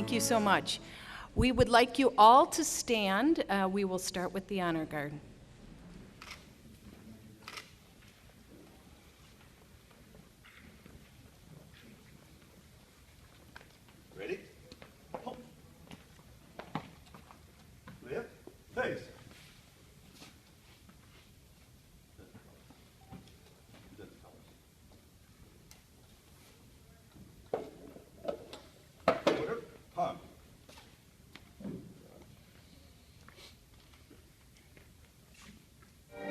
Thank you so much. We would like you all to stand. We will start with the honor guard. Ready? Hop. Lift. Face. Order. Palm.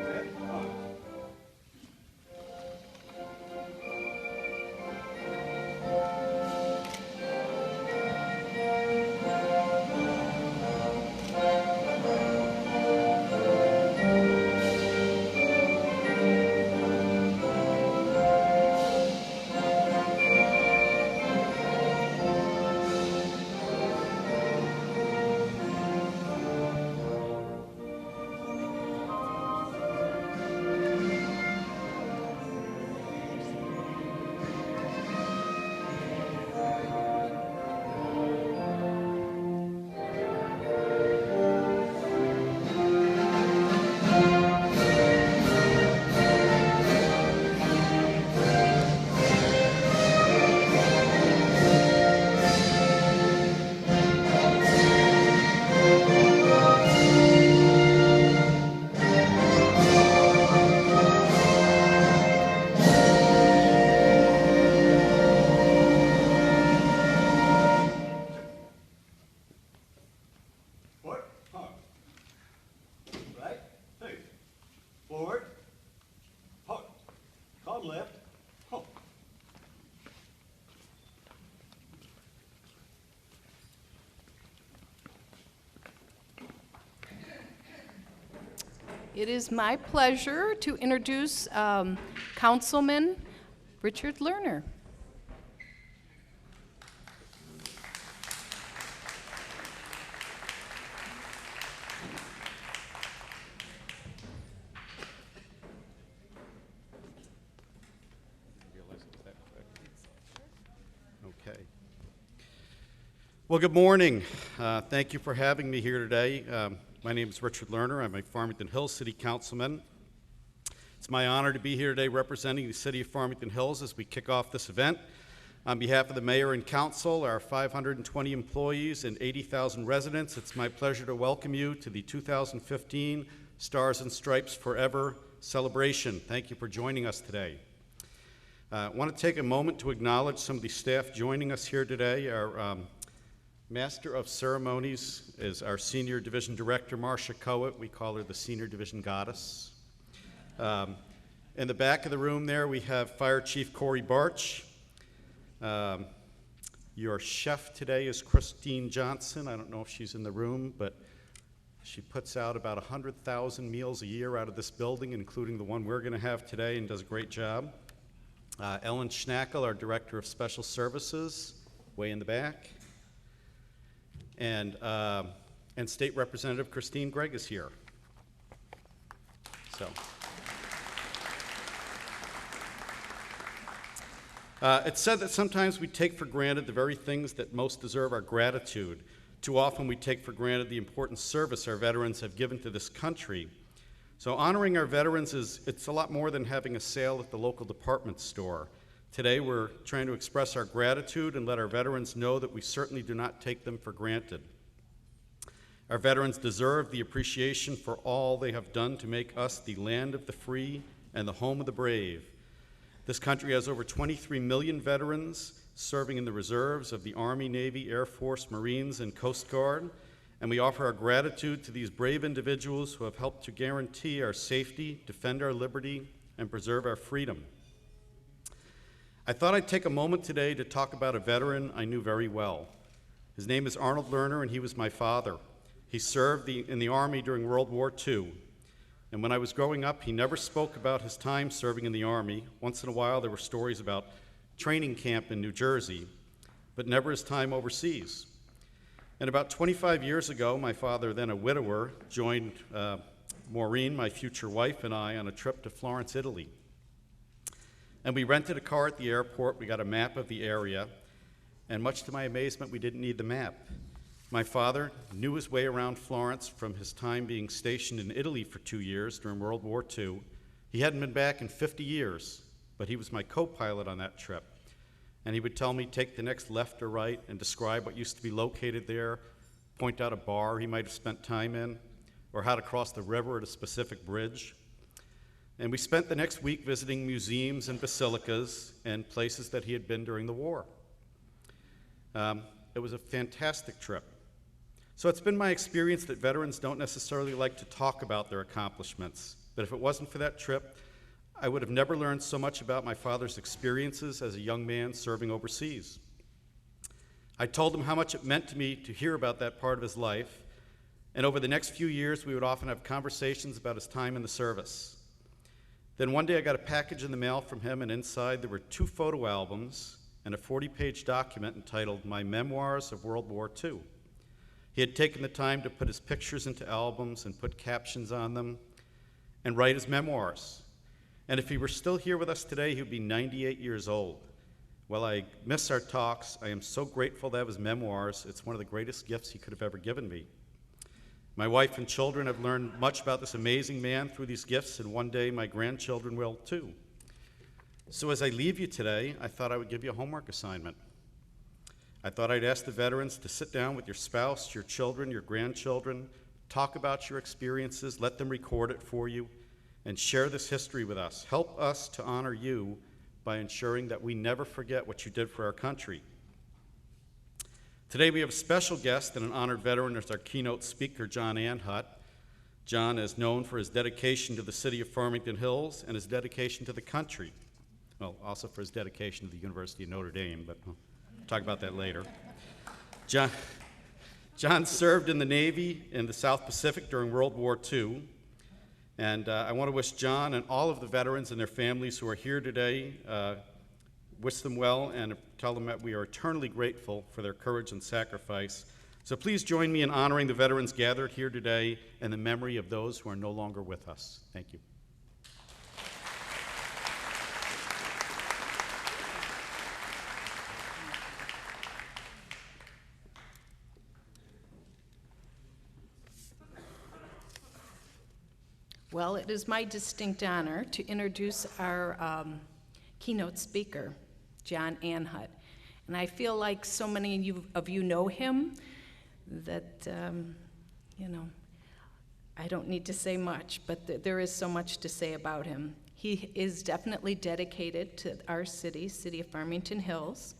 Left. Palm. Forward. Palm. Right. Face. Forward. Halt. Palm left. Halt. It is my pleasure to introduce Councilman Richard Lerner. Okay. Well, good morning. Thank you for having me here today. My name is Richard Lerner. I'm a Farmington Hills City Councilman. It's my honor to be here today representing the City of Farmington Hills as we kick off this event. On behalf of the Mayor and Council, our 520 employees and 80,000 residents, it's my pleasure to welcome you to the 2015 Stars and Stripes Forever celebration. Thank you for joining us today. I want to take a moment to acknowledge some of the staff joining us here today. Our Master of Ceremonies is our Senior Division Director, Marcia Coet. We call her the Senior Division Goddess. In the back of the room there, we have Fire Chief Corey Barch. Your chef today is Christine Johnson. I don't know if she's in the room, but she puts out about 100,000 meals a year out of this building, including the one we're going to have today, and does a great job. Ellen Schnackle, our Director of Special Services, way in the back. And State Representative Christine Gregg is here. So, it's said that sometimes we take for granted the very things that most deserve our gratitude. Too often we take for granted the important service our veterans have given to this country. So honoring our veterans it's a lot more than having a sale at the local department store. Today we're trying to express our gratitude and let our veterans know that we certainly do not take them for granted. Our veterans deserve the appreciation for all they have done to make us the land of the free and the home of the brave. This country has over 23 million veterans serving in the reserves of the Army, Navy, Air Force, Marines, and Coast Guard, and we offer our gratitude to these brave individuals who have helped to guarantee our safety, defend our liberty, and preserve our freedom. I thought I'd take a moment today to talk about a veteran I knew very well. His name is Arnold Lerner, and he was my father. He served in the Army during World War II. And when I was growing up, he never spoke about his time serving in the Army. Once in a while, there were stories about training camp in New Jersey, but never his time overseas. And about 25 years ago, my father, then a widower, joined Maureen, my future wife, and I on a trip to Florence, Italy. And we rented a car at the airport. We got a map of the area. and much to my amazement, we didn't need the map. My father knew his way around Florence from his time being stationed in Italy for 2 years during World War II. He hadn't been back in 50 years, but he was my co-pilot on that trip. And he would tell me, take the next left or right and describe what used to be located there, point out a bar he might have spent time in, or how to cross the river at a specific bridge. And we spent the next week visiting museums and basilicas and places that he had been during the war. It was a fantastic trip. So it's been my experience that veterans don't necessarily like to talk about their accomplishments, but if it wasn't for that trip, I would have never learned so much about my father's experiences as a young man serving overseas. I told him how much it meant to me to hear about that part of his life, and over the next few years, we would often have conversations about his time in the service. Then one day I got a package in the mail from him, and inside there were 2 photo albums and a 40-page document entitled My Memoirs of World War II. He had taken the time to put his pictures into albums and put captions on them and write his memoirs. And if he were still here with us today, he would be 98 years old. While I miss our talks, I am so grateful to have his memoirs. It's one of the greatest gifts he could have ever given me. My wife and children have learned much about this amazing man through these gifts, and one day my grandchildren will too. So as I leave you today, I thought I would give you a homework assignment. I thought I'd ask the veterans to sit down with your spouse, your children, your grandchildren, talk about your experiences, let them record it for you, and share this history with us. Help us to honor you by ensuring that we never forget what you did for our country. Today we have a special guest and an honored veteran as our keynote speaker, John Anhut. John is known for his dedication to the city of Farmington Hills and his dedication to the country. Well, also for his dedication to the University of Notre Dame, but we'll talk about that later. John served in the Navy in the South Pacific during World War II, and I want to wish John and all of the veterans and their families who are here today, wish them well and tell them that we are eternally grateful for their courage and sacrifice. So please join me in honoring the veterans gathered here today and the memory of those who are no longer with us. Thank you. Well, it is my distinct honor to introduce our keynote speaker, John Anhut. And I feel like so many of you know him that, I don't need to say much, but there is so much to say about him. He is definitely dedicated to our city of Farmington Hills.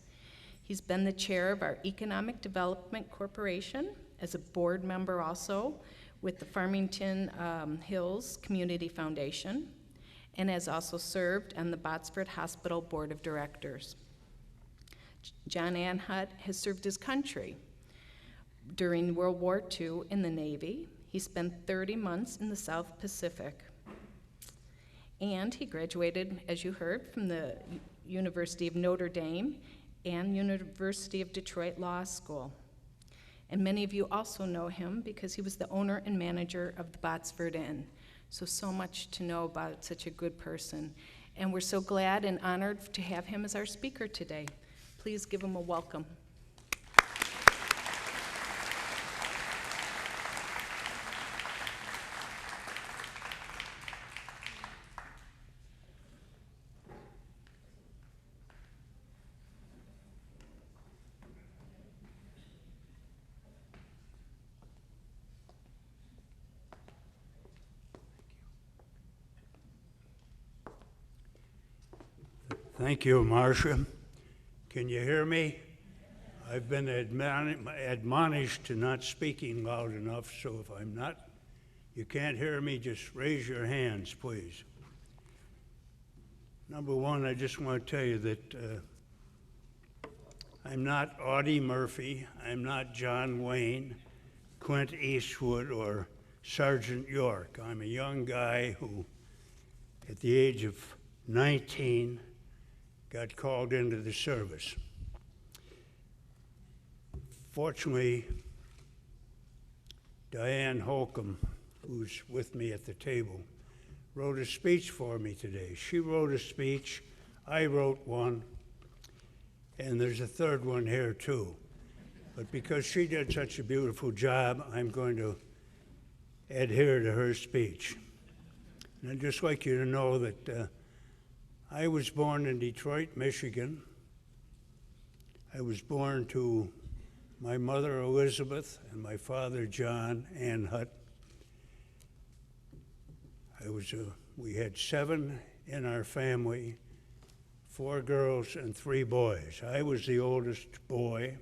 He's been the chair of our Economic Development Corporation, as a board member also, with the Farmington Hills Community Foundation, and has also served on the Botsford Hospital Board of Directors. John Anhut has served his country during World War II in the Navy. He spent 30 months in the South Pacific. And he graduated, as you heard, from the University of Notre Dame and University of Detroit Law School. And many of you also know him because he was the owner and manager of the Botsford Inn. So much to know about such a good person. And we're so glad and honored to have him as our speaker today. Please give him a welcome. Thank you, Marcia. Can you hear me? I've been admonished to not speaking loud enough, so if I'm not, you can't hear me, just raise your hands, please. Number one, I just want to tell you that I'm not Audie Murphy, I'm not John Wayne, Clint Eastwood, or Sergeant York. I'm a young guy who, at the age of 19, got called into the service. Fortunately, Diane Holcomb, who's with me at the table, wrote a speech for me today. She wrote a speech, I wrote one, and there's a third one here too. But because she did such a beautiful job, I'm going to adhere to her speech. And I'd just like you to know that I was born in Detroit, Michigan. I was born to my mother, Elizabeth, and my father, John Anhut. We had 7 in our family, 4 girls and 3 boys. I was the oldest boy.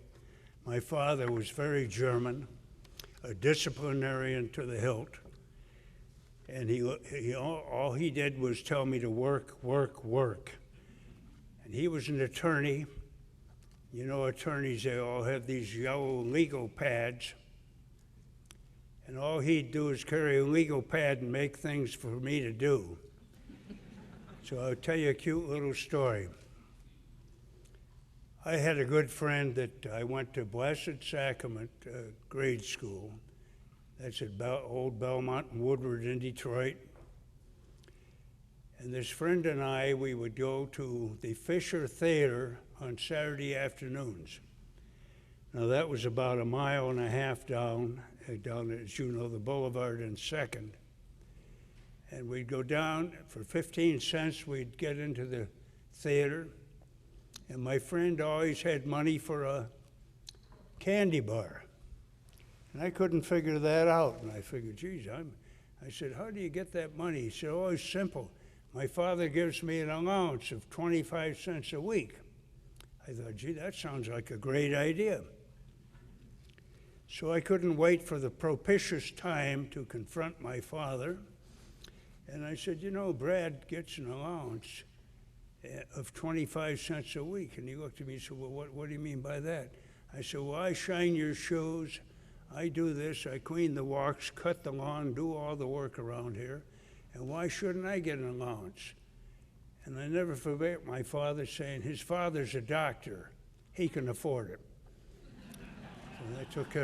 My father was very German, a disciplinarian to the hilt. And all he did was tell me to work, work, work. And he was an attorney. You know, attorneys, they all have these yellow legal pads. And all he'd do is carry a legal pad and make things for me to do. So I'll tell you a cute little story. I had a good friend that I went to Blessed Sacrament grade school. That's at Old Belmont and Woodward in Detroit. And this friend and I, we would go to the Fisher Theater on Saturday afternoons. Now that was about 1.5 miles down, as you know, the boulevard in 2nd. And we'd go down for 15 cents, we'd get into the theater. And my friend always had money for a candy bar. And I couldn't figure that out. And I figured, geez, I said, how do you get that money? He said, oh, it's simple. My father gives me an allowance of 25 cents a week. I thought, gee, that sounds like a great idea. So I couldn't wait for the propitious time to confront my father. And I said, you know, Brad gets an allowance of 25 cents a week. And he looked at me and said, well, what do you mean by that? I said, well, I shine your shoes. I do this, I clean the walks, cut the lawn, do all the work around here, and why shouldn't I get an allowance? And I never forget my father saying, his father's a doctor, he can afford it. So I took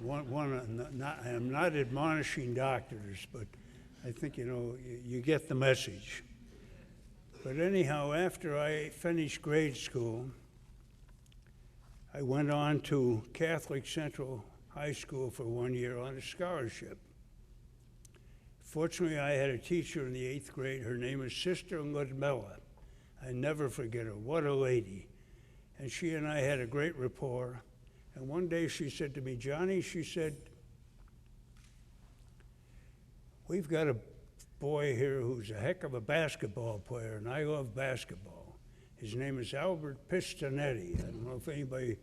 I'm not admonishing doctors, but I think, you know, you get the message. But anyhow, after I finished grade school, I went on to Catholic Central High School for 1 year on a scholarship. Fortunately, I had a teacher in the 8th grade. Her name is Sister Ludmilla. I never forget her. What a lady. And she and I had a great rapport. And one day she said to me, Johnny, she said, we've got a boy here who's a heck of a basketball player, and I love basketball. His name is Albert Pistonetti. I don't know if anybody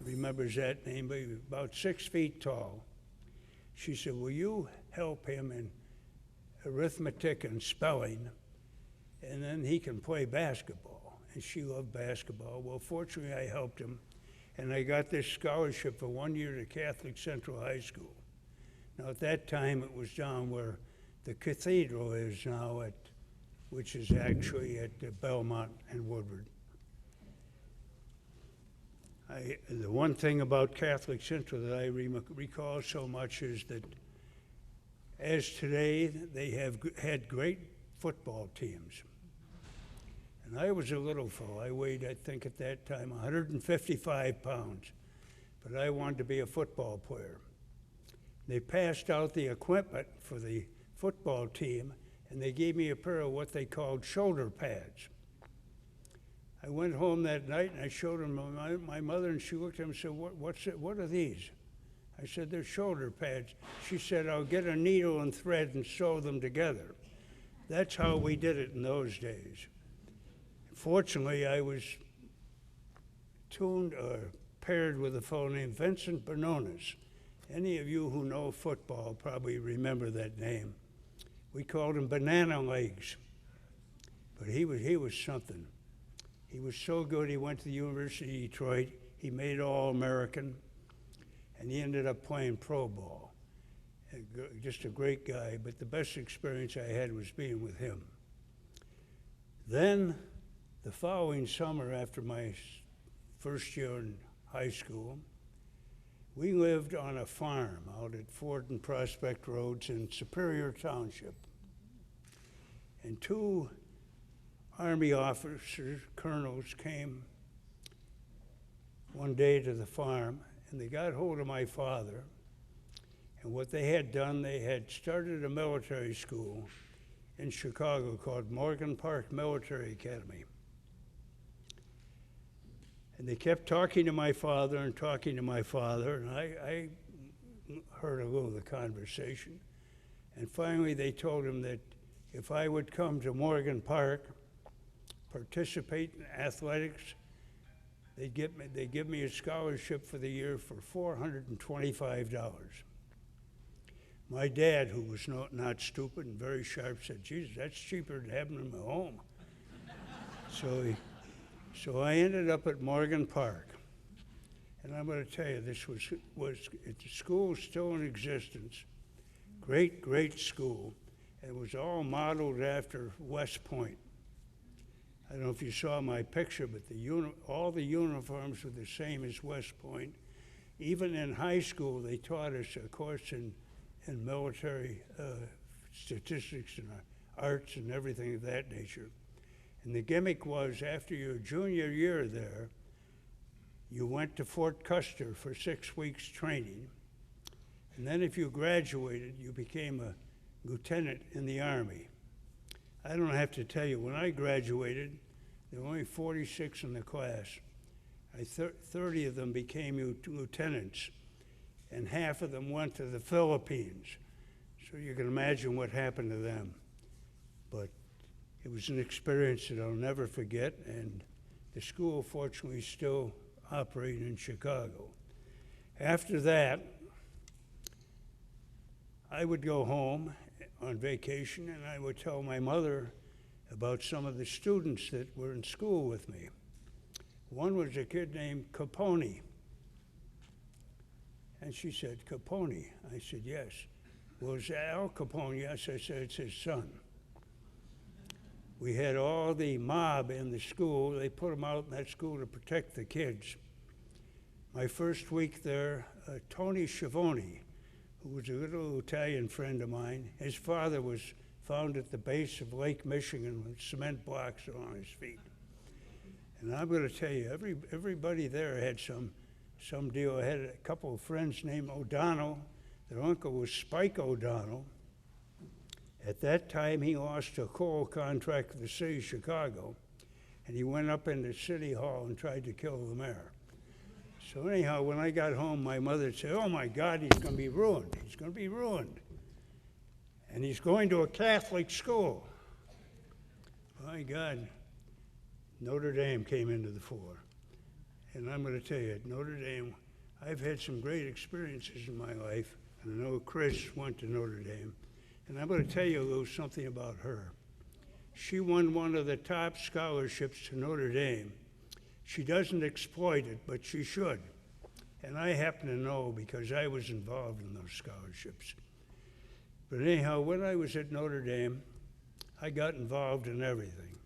remembers that name, but he was about 6 feet tall. She said, will you help him in arithmetic and spelling, and then he can play basketball? And she loved basketball. Well, fortunately, I helped him, and I got this scholarship for 1 year to Catholic Central High School. Now, at that time, it was down where the cathedral is now, which is actually at Belmont and Woodward. The one thing about Catholic Central that I recall so much is that as today, they have had great football teams. And I was a little fellow. I weighed, I think at that time, 155 pounds. But I wanted to be a football player. They passed out the equipment for the football team, and they gave me a pair of what they called shoulder pads. I went home that night and I showed them my mother, and she looked at them and said, what are these? I said, they're shoulder pads. She said, I'll get a needle and thread and sew them together. That's how we did it in those days. Fortunately, I was paired with a fellow named Vincent Benonis. Any of you who know football probably remember that name. We called him Banana Legs, but he was something. He was so good, he went to the University of Detroit, he made All-American, and he ended up playing pro ball. Just a great guy, but the best experience I had was being with him. Then, the following summer after my first year in high school, we lived on a farm out at Ford and Prospect Roads in Superior Township. And 2 Army officers, colonels, came one day to the farm, and they got hold of my father. And what they had done, they had started a military school in Chicago called Morgan Park Military Academy. And they kept talking to my father and talking to my father, and I heard a little of the conversation. And finally they told him that if I would come to Morgan Park, participate in athletics, they'd give me a scholarship for the year for $425. My dad, who was not stupid and very sharp, said, "Jesus, that's cheaper than having him at home." So I ended up at Morgan Park. And I'm going to tell you, this was the school was still in existence. Great, great school. It was all modeled after West Point. I don't know if you saw my picture, but all the uniforms were the same as West Point. Even in high school, they taught us a course in military statistics and arts and everything of that nature. And the gimmick was, after your junior year there, you went to Fort Custer for 6 weeks training. And then if you graduated, you became a lieutenant in the Army. I don't have to tell you, when I graduated, there were only 46 in the class. 30 of them became lieutenants, and half of them went to the Philippines. So you can imagine what happened to them. But it was an experience that I'll never forget, and the school, fortunately, is still operating in Chicago. After that, I would go home on vacation, and I would tell my mother about some of the students that were in school with me. One was a kid named Capone. And she said, "Capone?" I said, "Yes." "Well, is Al Capone?" "Yes." I said, "It's his son." We had all the mob in the school. They put them out in that school to protect the kids. My first week there, Tony Schiavone, who was a little Italian friend of mine, his father was found at the base of Lake Michigan with cement blocks on his feet. And I'm going to tell you, everybody there had some deal. I had a couple of friends named O'Donnell. Their uncle was Spike O'Donnell. At that time, he lost a coal contract with the city of Chicago, and he went up into City Hall and tried to kill the mayor. So anyhow, when I got home, my mother said, "Oh my God, he's going to be ruined. He's going to be ruined. And he's going to a Catholic school." My God, Notre Dame came into the fore. And I'm going to tell you, at Notre Dame, I've had some great experiences in my life. And I know Chris went to Notre Dame. And I'm going to tell you a little something about her. She won one of the top scholarships to Notre Dame. She doesn't exploit it, but she should. And I happen to know because I was involved in those scholarships. But anyhow, when I was at Notre Dame, I got involved in everything.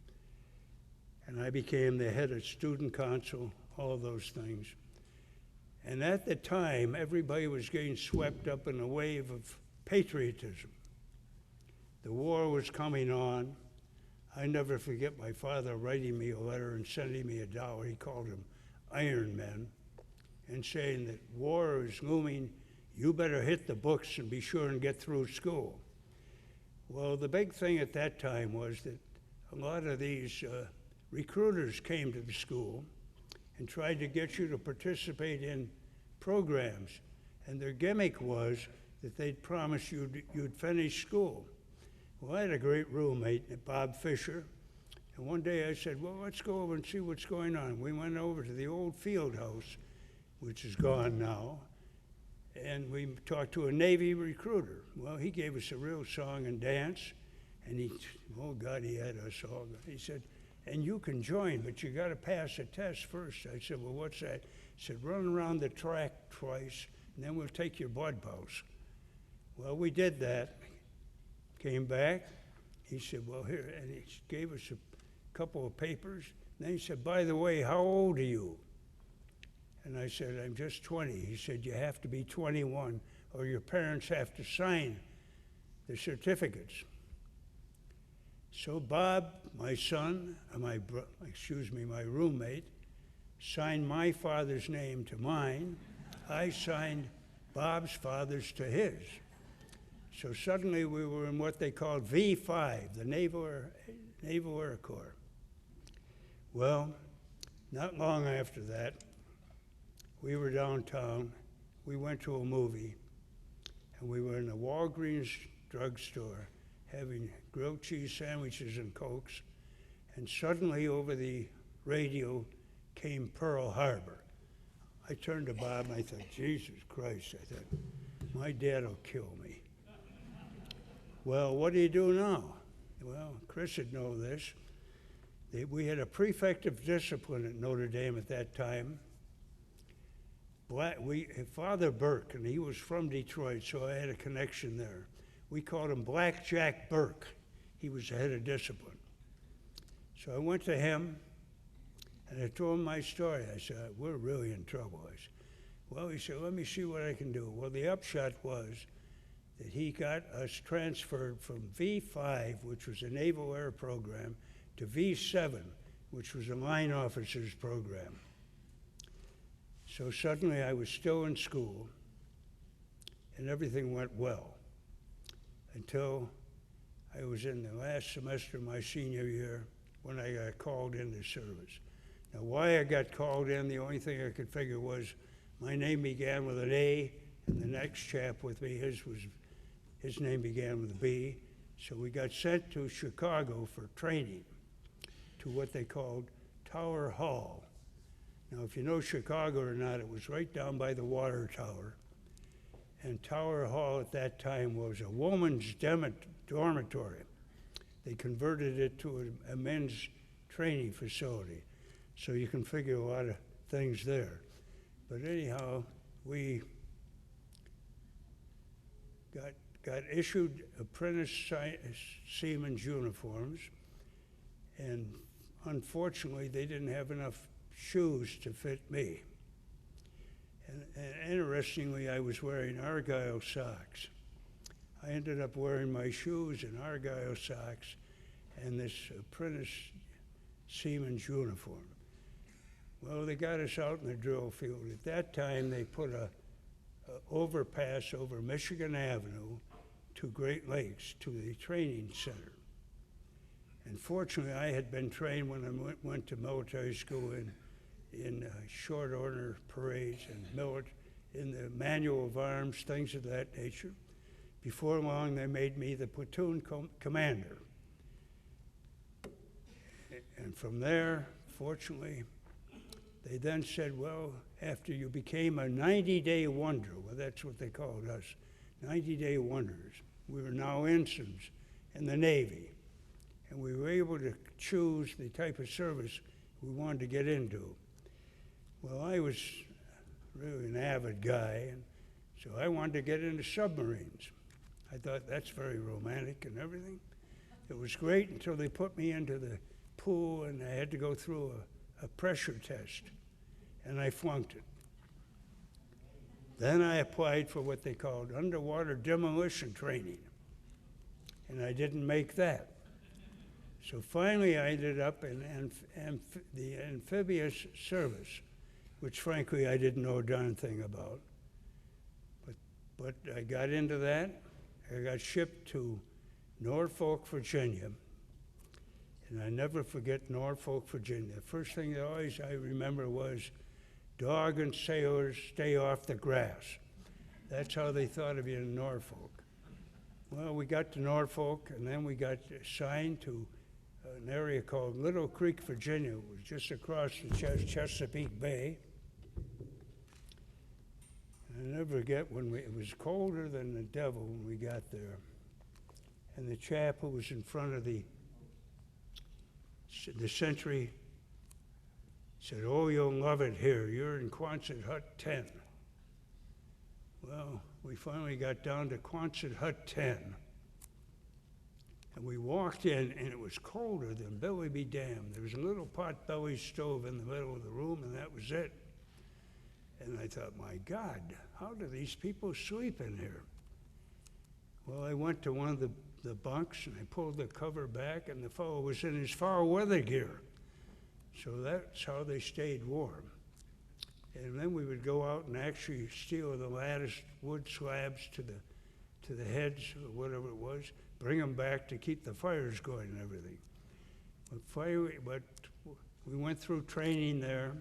And I became the head of student council, all of those things. And at the time, everybody was getting swept up in a wave of patriotism. The war was coming on. I never forget my father writing me a letter and sending me $1. He called them Iron Men, and saying that war is looming. You better hit the books and be sure and get through school. Well, the big thing at that time was that a lot of these recruiters came to the school and tried to get you to participate in programs. And their gimmick was that they'd promise you'd finish school. Well, I had a great roommate, Bob Fisher, and one day I said, "Well, let's go over and see what's going on." We went over to the old field house, which is gone now, and we talked to a Navy recruiter. Well, he gave us a real song and dance, and oh God, he had us all. He said, "And you can join, but you got to pass a test first." I said, "Well, what's that?" He said, "Run around the track twice, and then we'll take your blood pulse." Well, we did that. Came back, he said, "Well, here," and he gave us a couple of papers. And then he said, "By the way, how old are you?" And I said, "I'm just 20. He said, "You have to be 21, or your parents have to sign the certificates." So Bob, my son, my roommate, signed my father's name to mine. I signed Bob's father's to his. So suddenly we were in what they called V5, the Naval Air Corps. Well, not long after that, we were downtown. We went to a movie, and we were in a Walgreens drugstore having grilled cheese sandwiches and Cokes, and suddenly over the radio came Pearl Harbor. I turned to Bob and I thought, Jesus Christ, I thought, my dad will kill me. Well, what do you do now? Well, Chris would know this. We had a prefect of discipline at Notre Dame at that time. Father Burke, and he was from Detroit, so I had a connection there. We called him Black Jack Burke. He was the head of discipline. So I went to him, and I told him my story. I said, we're really in trouble. I said, well, he said, let me see what I can do. Well, the upshot was that he got us transferred from V5, which was a Naval Air Program, to V7, which was a line officers program. So suddenly I was still in school, and everything went well until I was in the last semester of my senior year when I got called into service. Now, why I got called in, the only thing I could figure was my name began with an A, and the next chap with me, his name began with a B. So we got sent to Chicago for training to what they called Tower Hall. Now, if you know Chicago or not, it was right down by the water tower. And Tower Hall at that time was a woman's dormitory. They converted it to a men's training facility. So you can figure a lot of things there. But anyhow, we got issued apprentice seamen's uniforms, and unfortunately, they didn't have enough shoes to fit me. And interestingly, I was wearing Argyle socks. I ended up wearing my shoes and Argyle socks and this apprentice seaman's uniform. Well, they got us out in the drill field. At that time, they put a overpass over Michigan Avenue to Great Lakes, to the training center. And fortunately, I had been trained when I went to military school in short order parades and in the manual of arms, things of that nature. Before long, they made me the platoon commander. And from there, fortunately, they then said, well, after you became a 90-day wonder, well, that's what they called us, 90-day wonders. We were now ensigns in the Navy, and we were able to choose the type of service we wanted to get into. Well, I was really an avid guy, and so I wanted to get into submarines. I thought that's very romantic and everything. It was great until they put me into the pool and I had to go through a pressure test, and I flunked it. Then I applied for what they called underwater demolition training, and I didn't make that. So finally I ended up in the amphibious service, which frankly I didn't know a darn thing about. But I got into that. I got shipped to Norfolk, Virginia, and I never forget Norfolk, Virginia. The first thing that always I remember was, dog and sailors stay off the grass. That's how they thought of you in Norfolk. Well, we got to Norfolk, and then we got assigned to an area called Little Creek, Virginia. It was just across the Chesapeake Bay. And I never forget when it was colder than the devil when we got there. And the chap who was in front of the sentry said, oh, you'll love it here. You're in Quonset Hut 10. Well, we finally got down to Quonset Hut 10. And we walked in, and it was colder than Billy be damned. There was a little pot-belly stove in the middle of the room, and that was it. And I thought, my God, how do these people sleep in here? Well, I went to one of the bunks, and I pulled the cover back, and the fellow was in his foul weather gear. So that's how they stayed warm. And then we would go out and actually steal the latticed wood slabs to the heads or whatever it was, bring them back to keep the fires going and everything. But we went through training there.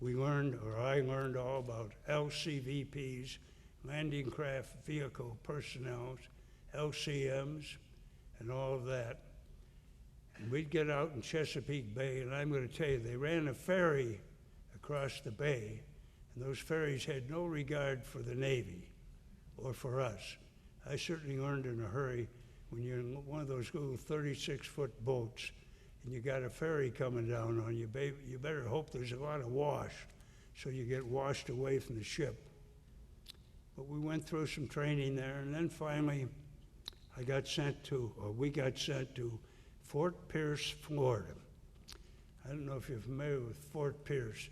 We learned, or I learned, all about LCVPs, landing craft vehicle personnel, LCMs, and all of that. And we'd get out in Chesapeake Bay, and I'm going to tell you, they ran a ferry across the bay, and those ferries had no regard for the Navy or for us. I certainly learned in a hurry when you're in one of those little 36-foot boats and you got a ferry coming down on you, you better hope there's a lot of wash so you get washed away from the ship. But we went through some training there, and then finally we got sent to Fort Pierce, Florida. I don't know if you're familiar with Fort Pierce,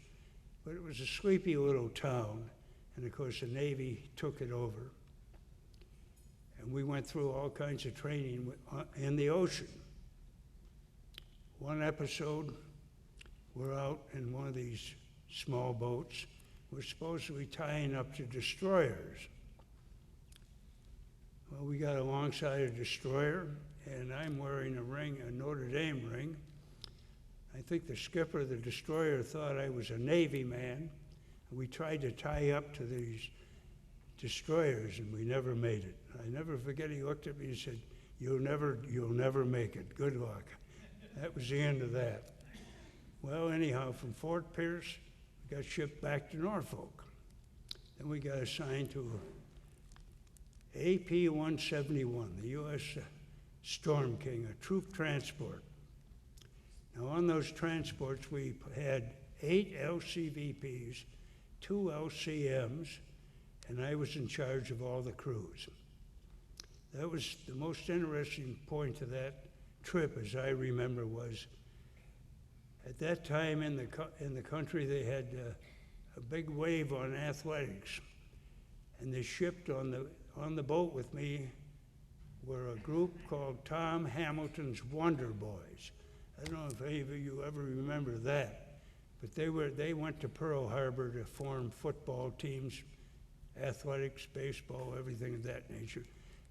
but it was a sleepy little town, and of course the Navy took it over. And we went through all kinds of training in the ocean. One episode, we're out in one of these small boats. We're supposed to be tying up to destroyers. Well, we got alongside a destroyer, and I'm wearing a ring, a Notre Dame ring. I think the skipper of the destroyer thought I was a Navy man. We tried to tie up to these destroyers, and we never made it. I never forget, he looked at me and said, you'll never make it. Good luck. That was the end of that. Well, anyhow, from Fort Pierce, we got shipped back to Norfolk. Then we got assigned to AP-171, the U.S. Storm King, a troop transport. Now, on those transports, we had 8 LCVPs, 2 LCMs, and I was in charge of all the crews. That was the most interesting point of that trip, as I remember, was at that time in the country they had a big wave on athletics, and they shipped on the boat with me were a group called Tom Hamilton's Wonder Boys. I don't know if any of you ever remember that, but they went to Pearl Harbor to form football teams, athletics, baseball, everything of that nature.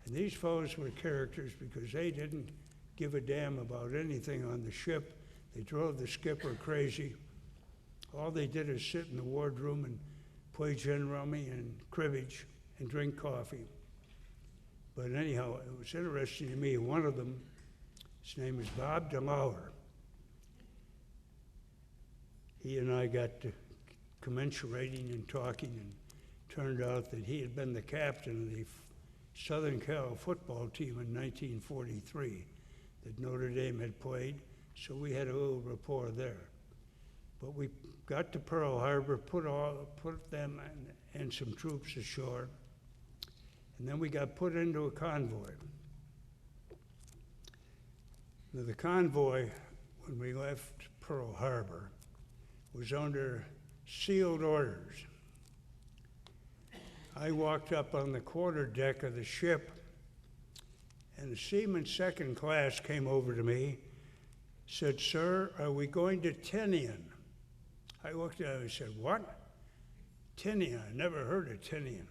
And these fellows were characters because they didn't give a damn about anything on the ship. They drove the skipper crazy. All they did is sit in the wardroom and play gin rummy and cribbage and drink coffee. But anyhow, it was interesting to me. One of them, his name is Bob DeLauer. He and I got to commensurating and talking, and turned out that he had been the captain of the Southern Cal football team in 1943 that Notre Dame had played, so we had a little rapport there. But we got to Pearl Harbor, put them and some troops ashore, and then we got put into a convoy. Now, the convoy, when we left Pearl Harbor, was under sealed orders. I walked up on the quarterdeck of the ship, and the seaman second class came over to me, said, "Sir, are we going to Tinian?" I looked at him and said, "What? Tinian? I never heard of Tinian."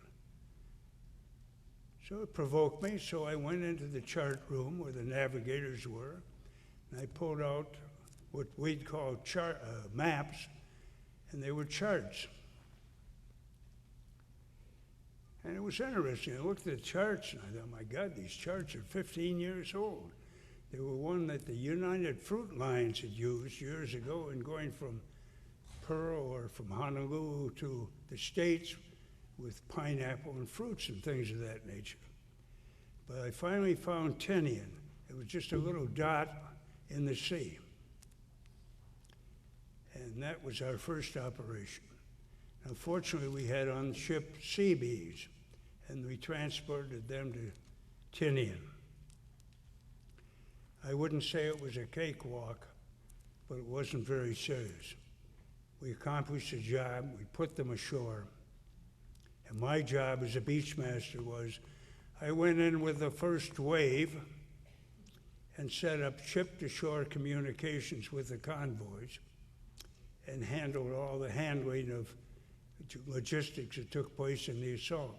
So it provoked me, so I went into the chart room where the navigators were, and I pulled out what we'd call maps, and they were charts. And it was interesting. I looked at the charts, and I thought, my God, these charts are 15 years old. They were one that the United Fruit Lines had used years ago in going from Pearl or from Honolulu to the States with pineapple and fruits and things of that nature. But I finally found Tinian. It was just a little dot in the sea. And that was our first operation. Now, fortunately, we had on the ship Seabees, and we transported them to Tinian. I wouldn't say it was a cakewalk, but it wasn't very serious. We accomplished the job, we put them ashore, and my job as a beachmaster was, I went in with the first wave, and set up ship-to-shore communications with the convoys and handled all the handling of logistics that took place in the assault.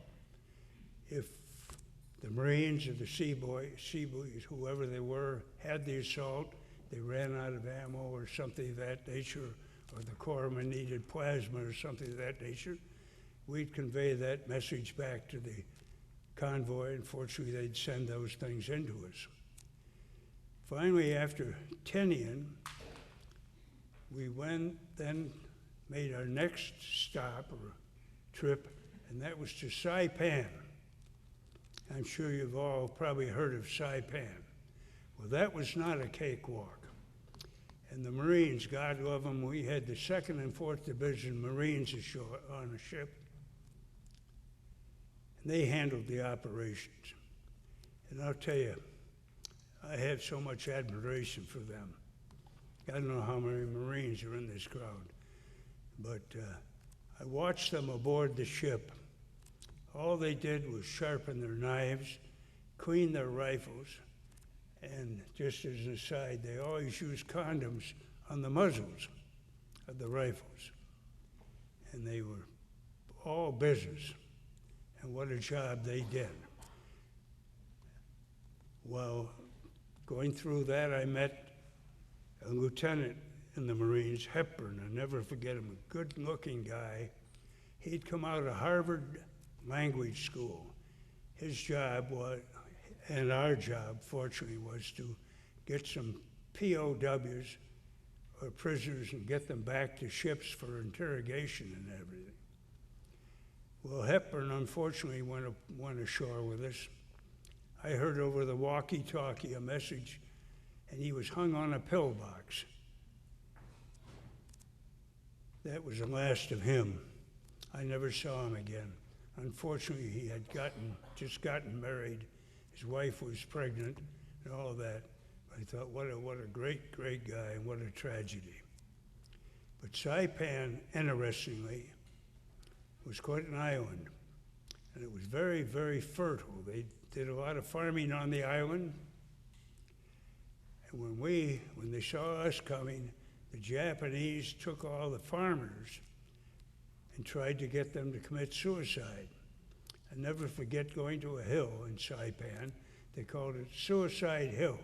If the Marines or the Seaboys, whoever they were, had the assault, they ran out of ammo or something of that nature, or the corpsman needed plasma or something of that nature, we'd convey that message back to the convoy. Unfortunately, they'd send those things into us. Finally, after Tinian, we then made our next stop or trip, and that was to Saipan. I'm sure you've all probably heard of Saipan. Well, that was not a cakewalk. And the Marines, God love them, we had the 2nd and 4th Division Marines ashore on a ship. And they handled the operations. And I'll tell you, I have so much admiration for them. I don't know how many Marines are in this crowd, but I watched them aboard the ship. All they did was sharpen their knives, clean their rifles, and just as an aside, they always used condoms on the muzzles of the rifles. And they were all business, and what a job they did. Well, going through that, I met a lieutenant in the Marines, Hepburn. I'll never forget him, a good-looking guy. He'd come out of Harvard language school. His job was, and our job, fortunately, was to get some POWs or prisoners and get them back to ships for interrogation and everything. Well, Hepburn, unfortunately, went ashore with us. I heard over the walkie-talkie a message, and he was hung on a pillbox. That was the last of him. I never saw him again. Unfortunately, he had just gotten married. His wife was pregnant and all of that. I thought, what a great, great guy, and what a tragedy. But Saipan, interestingly, was quite an island, and it was very, very fertile. They did a lot of farming on the island, and when they saw us coming, the Japanese took all the farmers and tried to get them to commit suicide. I never forget going to a hill in Saipan. They called it Suicide Hill.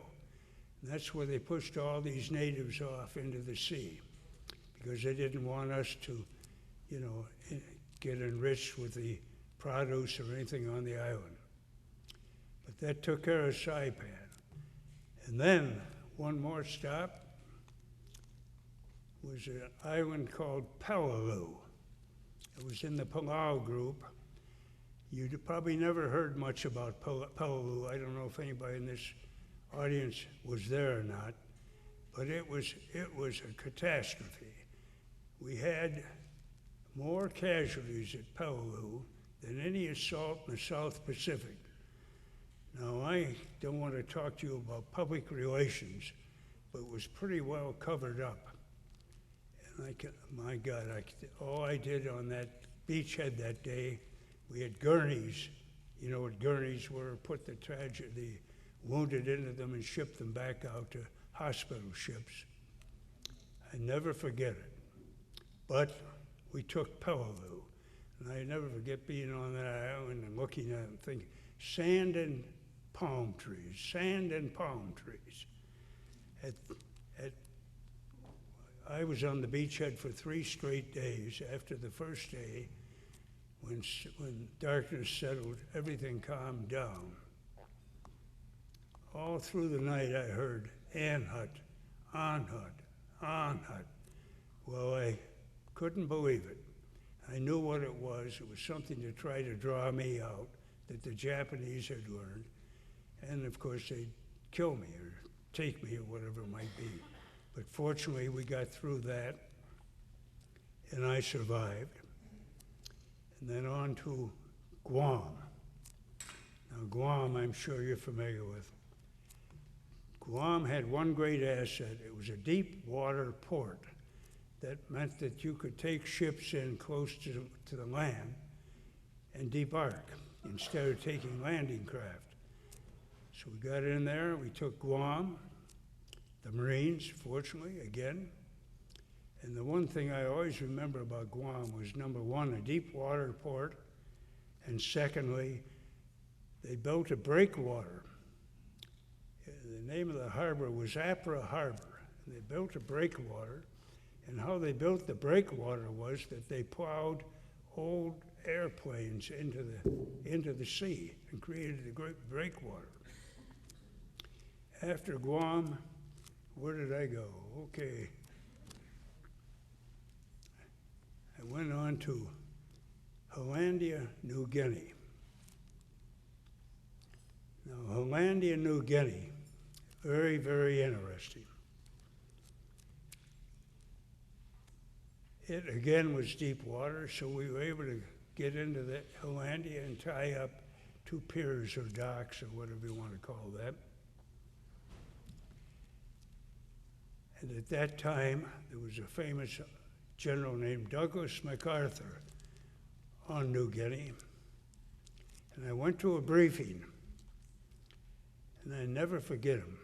And that's where they pushed all these natives off into the sea because they didn't want us to, get enriched with the produce or anything on the island. But that took care of Saipan. And then one more stop was an island called Peleliu. It was in the Palau group. You'd probably never heard much about Peleliu. I don't know if anybody in this audience was there or not, but it was a catastrophe. We had more casualties at Peleliu than any assault in the South Pacific. Now, I don't want to talk to you about public relations, but it was pretty well covered up. And my God, all I did on that beachhead that day, we had gurneys. You know what gurneys were? Put the wounded into them and shipped them back out to hospital ships. I never forget it. But we took Peleliu, and I never forget being on that island and looking at it and thinking, sand and palm trees, sand and palm trees. I was on the beachhead for 3 straight days. After the first day, when darkness settled, everything calmed down. All through the night I heard, Anhut, Anhut, Anhut. Well, I couldn't believe it. I knew what it was. It was something to try to draw me out that the Japanese had learned. And of course, they'd kill me or take me or whatever it might be. But fortunately, we got through that, and I survived. And then on to Guam. Now, Guam, I'm sure you're familiar with. Guam had one great asset. It was a deep water port. That meant that you could take ships in close to the land and debark instead of taking landing craft. So we got in there, we took Guam, the Marines, fortunately, again. And the one thing I always remember about Guam was, number one, a deep water port, and secondly, they built a breakwater. The name of the harbor was Apra Harbor. And they built a breakwater, and how they built the breakwater was that they plowed old airplanes into the sea and created the great breakwater. After Guam, where did I go? Okay. I went on to Hollandia, New Guinea. Now, Hollandia, New Guinea, very, very interesting. It, again, was deep water, so we were able to get into the Hollandia and tie up two piers or docks or whatever you want to call that. And at that time, there was a famous general named Douglas MacArthur on New Guinea. And I went to a briefing, and I never forget him.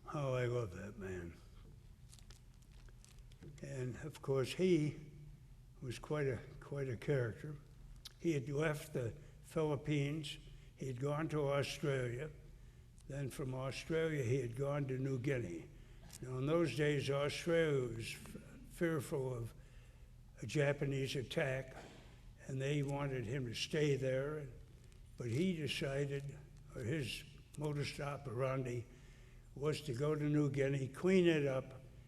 How I love that man. And of course, he was quite a character. He had left the Philippines, he had gone to Australia, then from Australia he had gone to New Guinea. Now in those days, Australia was fearful of a Japanese attack, and they wanted him to stay there, but he decided, or his modus operandi, was to go to New Guinea, clean it up,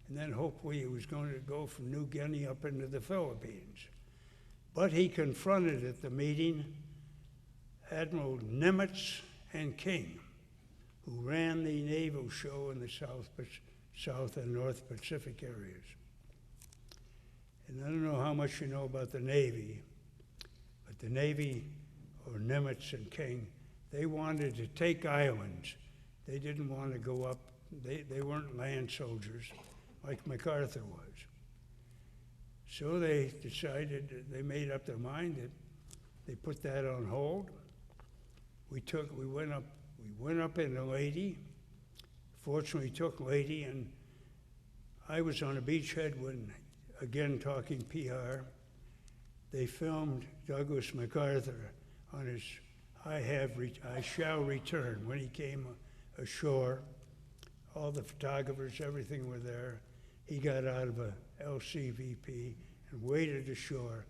and then hopefully he was going to go from New Guinea up into the Philippines. But he confronted at the meeting Admiral Nimitz and King, who ran the naval show in the South and North Pacific areas. And I don't know how much you know about the Navy, but the Navy, or Nimitz and King, they wanted to take islands. They didn't want to go up. They weren't land soldiers like MacArthur was. So they decided, they made up their mind that they put that on hold. We went up in Lady. Fortunately, took Lady, and I was on a beachhead when, again talking PR, they filmed Douglas MacArthur on his I shall return. When he came ashore, all the photographers, everything were there. He got out of a LCVP and waded ashore.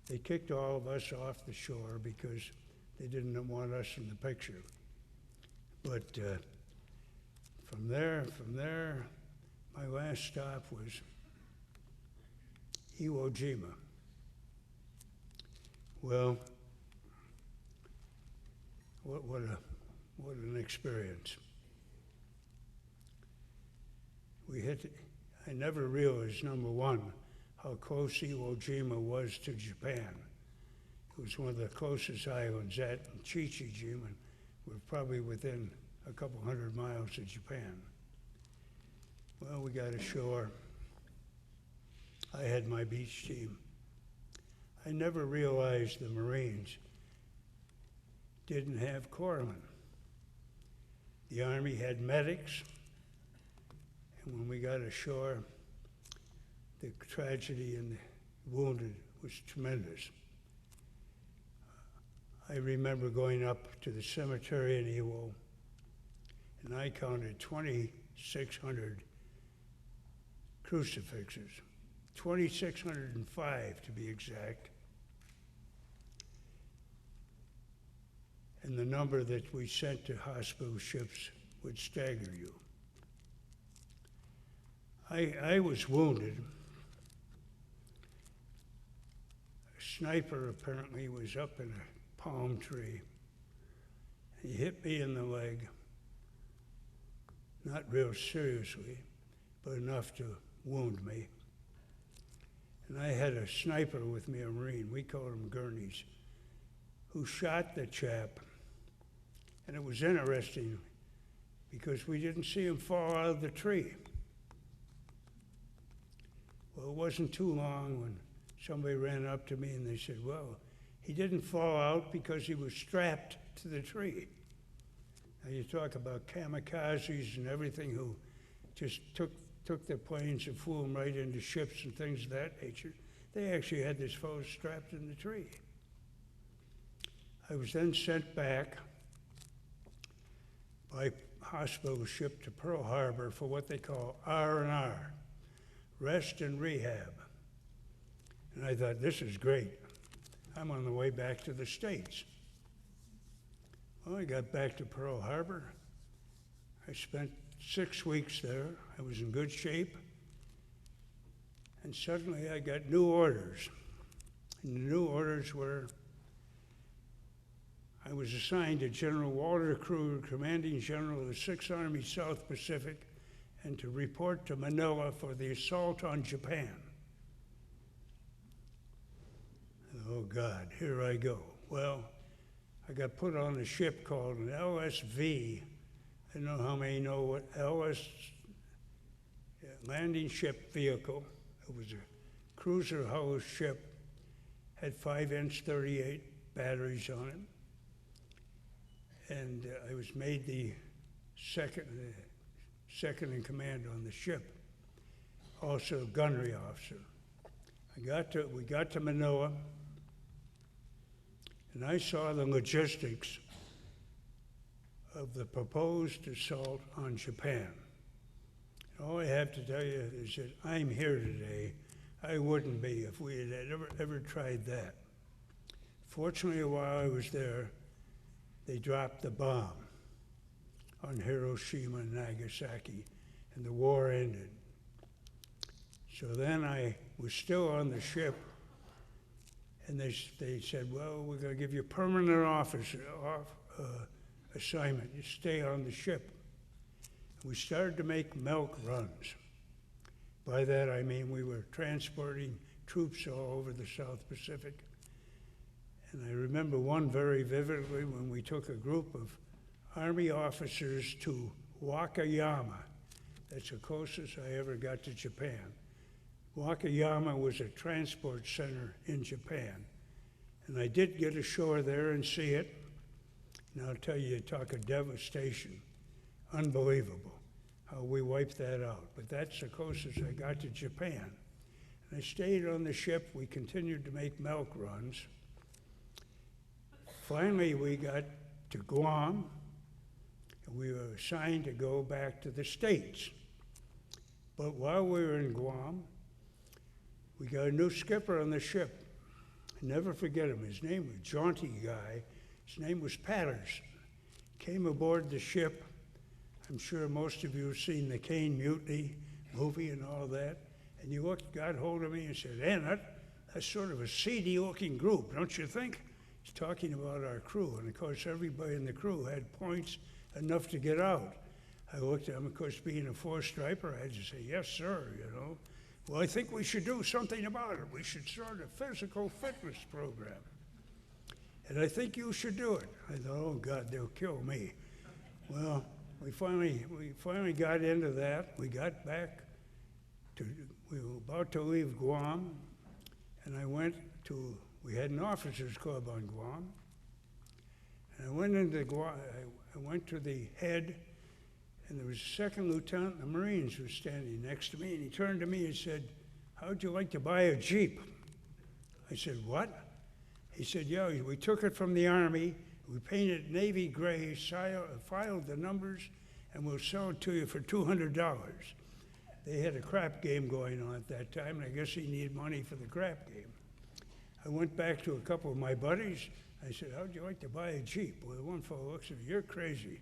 They kicked all of us off the shore because they didn't want us in the picture. But from there, my last stop was Iwo Jima. Well, what an experience. I never realized, number one, how close Iwo Jima was to Japan. It was one of the closest islands. That and Chichijima were probably within a couple 100 miles of Japan. Well, we got ashore. I had my beach team. I never realized the Marines didn't have corpsmen. The Army had medics, and when we got ashore, the tragedy and the wounded was tremendous. I remember going up to the cemetery in Iwo, and I counted 2,600 crucifixes, 2,605 to be exact. And the number that we sent to hospital ships would stagger you. I was wounded. A sniper apparently was up in a palm tree. He hit me in the leg, not real seriously, but enough to wound me. And I had a sniper with me, a Marine, we called him Gurneys, who shot the chap. And it was interesting because we didn't see him fall out of the tree. Well, it wasn't too long when somebody ran up to me and they said, well, he didn't fall out because he was strapped to the tree. Now you talk about kamikazes and everything who just took their planes and flew them right into ships and things of that nature. They actually had this fellow strapped in the tree. I was then sent back by hospital ship to Pearl Harbor for what they call R&R, rest and rehab. And I thought, this is great. I'm on the way back to the States. Well, I got back to Pearl Harbor. I spent 6 weeks there. I was in good shape. And suddenly I got new orders. And the new orders were, I was assigned to General Walter Kruger, Commanding General of the 6th Army South Pacific, and to report to Manila for the assault on Japan. Oh God, here I go. Well, I got put on a ship called an LSV. I don't know how many know what landing ship vehicle. It was a cruiser hull ship, had 5-inch 38 batteries on it. And I was made the second in command on the ship, also gunnery officer. We got to Manila, and I saw the logistics of the proposed assault on Japan. And all I have to tell you is that I'm here today. I wouldn't be if we had ever tried that. Fortunately, while I was there, they dropped the bomb on Hiroshima and Nagasaki, and the war ended. So then I was still on the ship, and they said, well, we're going to give you a permanent assignment. You stay on the ship. We started to make milk runs. By that I mean we were transporting troops all over the South Pacific. And I remember one very vividly when we took a group of Army officers to Wakayama. That's the closest I ever got to Japan. Wakayama was a transport center in Japan. And I did get ashore there and see it. And I'll tell you, talk of devastation. Unbelievable how we wiped that out. But that's the closest I got to Japan. And I stayed on the ship. We continued to make milk runs. Finally, we got to Guam, and we were assigned to go back to the States. But while we were in Guam, we got a new skipper on the ship. I never forget him. His name was jaunty guy. His name was Patterson. Came aboard the ship. I'm sure most of you have seen the Kane Mutiny movie and all that. And he got hold of me and said, that's sort of a seedy-looking group, don't you think? He's talking about our crew. And, of course, everybody in the crew had points enough to get out. I looked at him, of course, being a four-striper, I had to say, yes, sir, you know. Well, I think we should do something about it. We should start a physical fitness program. And I think you should do it. I thought, oh, God, they'll kill me. Well, we finally got into that. We got back we were about to leave Guam, and we had an officers club on Guam. And I went into Guam, I went to the head, and there was a second lieutenant in the Marines who was standing next to me, and he turned to me and said, how'd you like to buy a Jeep? I said, what? He said, yeah, we took it from the Army, we painted navy gray, filed the numbers, and we'll sell it to you for $200. They had a crap game going on at that time, and I guess he needed money for the crap game. I went back to a couple of my buddies. I said, how'd you like to buy a Jeep? Well, one fellow looks at me, you're crazy.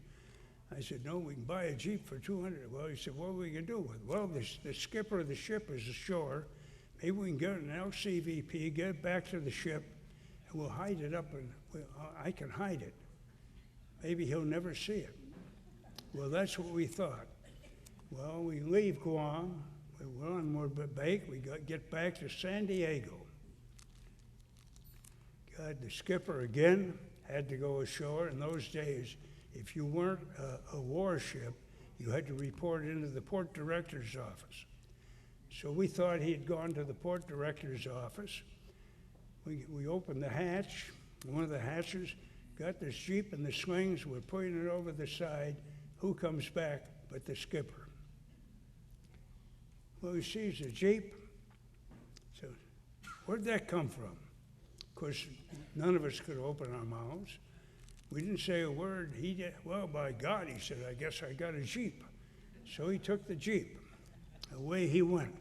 I said, no, we can buy a Jeep for $200. Well, he said, what are we going to do with it? Well, the skipper of the ship is ashore. Maybe we can get an LCVP, get it back to the ship, and we'll hide it up, and I can hide it. Maybe he'll never see it. Well, that's what we thought. Well, we leave Guam, we're on more bake, get back to San Diego. God, the skipper again had to go ashore. In those days, if you weren't a warship, you had to report into the port director's office. So we thought he had gone to the port director's office. We opened the hatch, one of the hatches, got this Jeep in the swings, we're putting it over the side. Who comes back but the skipper? Well, he sees the Jeep. So, where'd that come from? Of course, none of us could open our mouths. We didn't say a word. He did. Well, by God, he said, I guess I got a Jeep. So he took the Jeep. Away he went.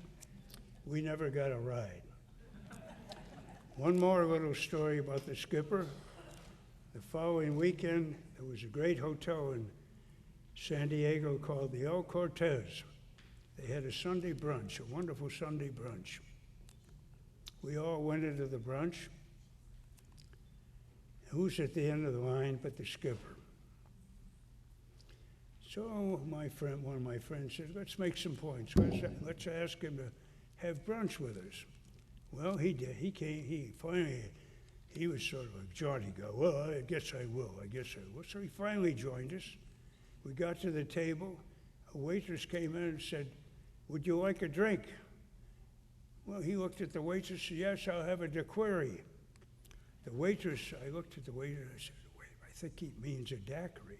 We never got a ride. One more little story about the skipper. The following weekend, there was a great hotel in San Diego called the El Cortez. They had a Sunday brunch, a wonderful Sunday brunch. We all went into the brunch. Who's at the end of the line but the skipper? So one of my friends said, let's make some points. Let's ask him to have brunch with us. Well, he did. He came. He was sort of a jaunty guy. Well, I guess I will. So he finally joined us. We got to the table. A waitress came in and said, would you like a drink? Well, he looked at the waitress and said, yes, I'll have a daiquiri. The waitress, I looked at the waiter and I said, wait, I think he means a daiquiri.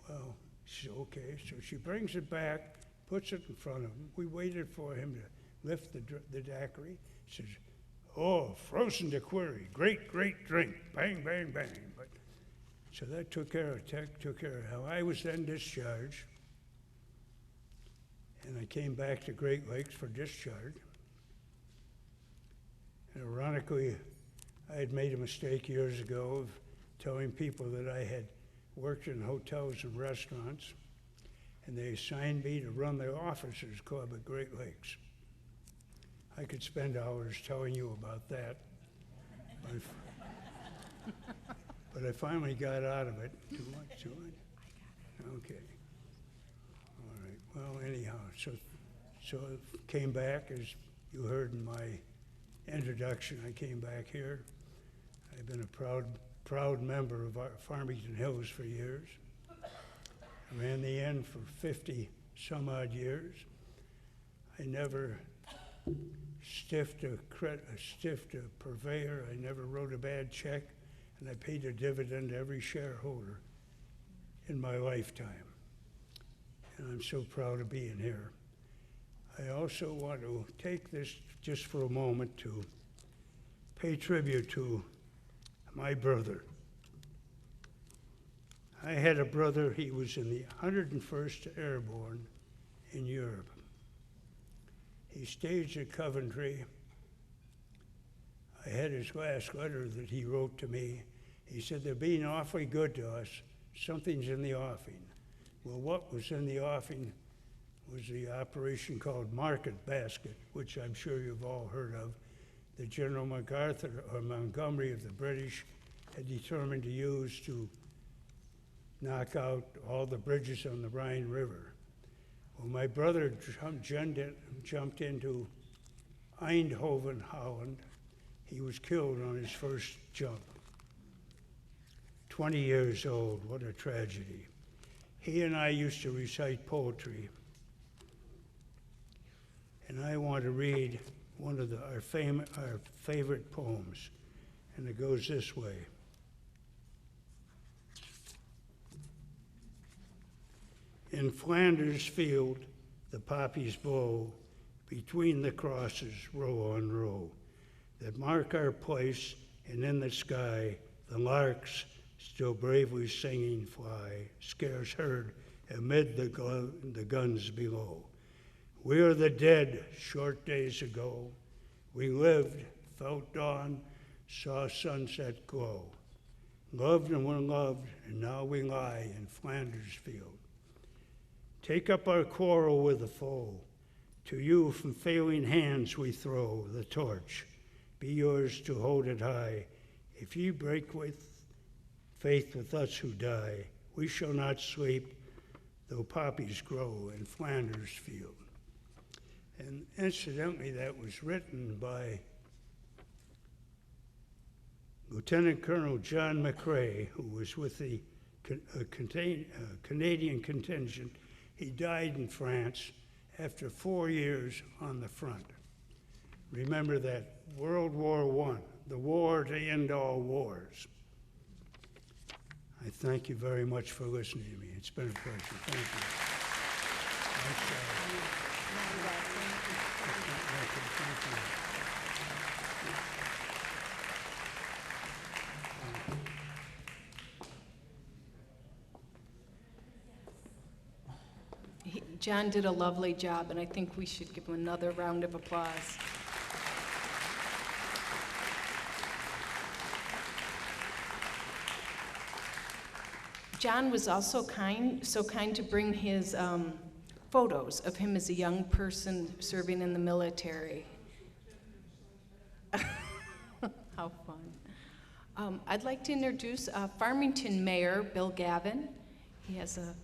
Well, she said, okay. So she brings it back, puts it in front of him. We waited for him to lift the daiquiri. He says, oh, frozen daiquiri, great, great drink, bang, bang, bang. So that took care of how I was then discharged. And I came back to Great Lakes for discharge. And ironically, I had made a mistake years ago of telling people that I had worked in hotels and restaurants, and they assigned me to run the officers club at Great Lakes. I could spend hours telling you about that, but I finally got out of it. Too much? Okay. All right. Well, anyhow, so I came back, as you heard in my introduction. I came back here. I've been a proud member of our Farmington Hills for years. I ran the inn for 50 some odd years. I never stiffed a purveyor. I never wrote a bad check, and I paid a dividend to every shareholder in my lifetime. And I'm so proud of being here. I also want to take this just for a moment to pay tribute to my brother. I had a brother, he was in the 101st Airborne in Europe. He staged at Coventry. I had his last letter that he wrote to me. He said, they're being awfully good to us. Something's in the offing. Well, what was in the offing was the operation called Market Basket, which I'm sure you've all heard of, that General MacArthur or Montgomery of the British had determined to use to knock out all the bridges on the Rhine River. Well, my brother jumped into Eindhoven, Holland. He was killed on his first jump. 20 years old, what a tragedy. He and I used to recite poetry. And I want to read one of our favorite poems, and it goes this way. In Flanders field, the poppies blow between the crosses, row on row, that mark our place, and in the sky, the larks still bravely singing fly, scarce heard amid the guns below. We are the dead short days ago. We lived, felt dawn, saw sunset glow. Loved and were loved, and now we lie in Flanders field. Take up our quarrel with the foe. To you from failing hands we throw the torch. Be yours to hold it high. If ye break with faith with us who die, we shall not sleep, though poppies grow in Flanders field. And incidentally, that was written by Lieutenant Colonel John McCrae, who was with the Canadian contingent. He died in France after 4 years on the front. Remember that, World War I, the war to end all wars. I thank you very much for listening to me. It's been a pleasure. Thank you. Thank you. John did a lovely job, and I think we should give him another round of applause. John was also so kind to bring his photos of him as a young person serving in the military. How fun. I'd like to introduce Farmington Mayor Bill Gavin. He has a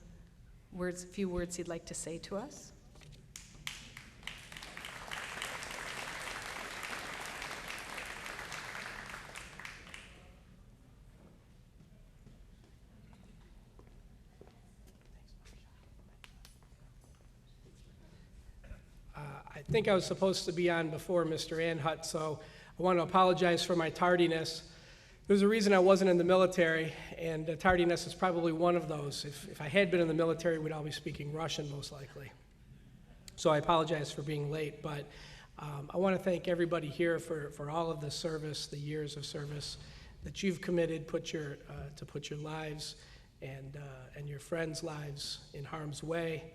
few words he'd like to say to us. I think I was supposed to be on before Mr. Anhut, so I want to apologize for my tardiness. There's a reason I wasn't in the military, and tardiness is probably one of those. If I had been in the military, we'd all be speaking Russian, most likely. So I apologize for being late, but I want to thank everybody here for all of the service, the years of service that you've committed to put your lives and your friends' lives in harm's way.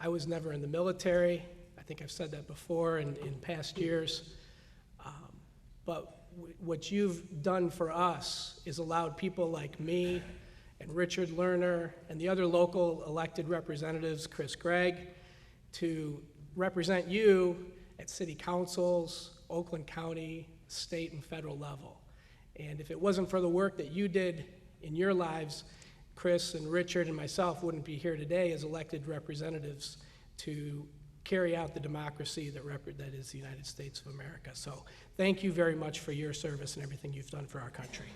I was never in the military. I think I've said that before in past years. But what you've done for us is allowed people like me and Richard Lerner and the other local elected representatives, Chris Gregg, to represent you at city councils, Oakland County, state and federal level. And if it wasn't for the work that you did in your lives, Chris and Richard and myself wouldn't be here today as elected representatives to carry out the democracy that is the United States of America. So thank you very much for your service and everything you've done for our country.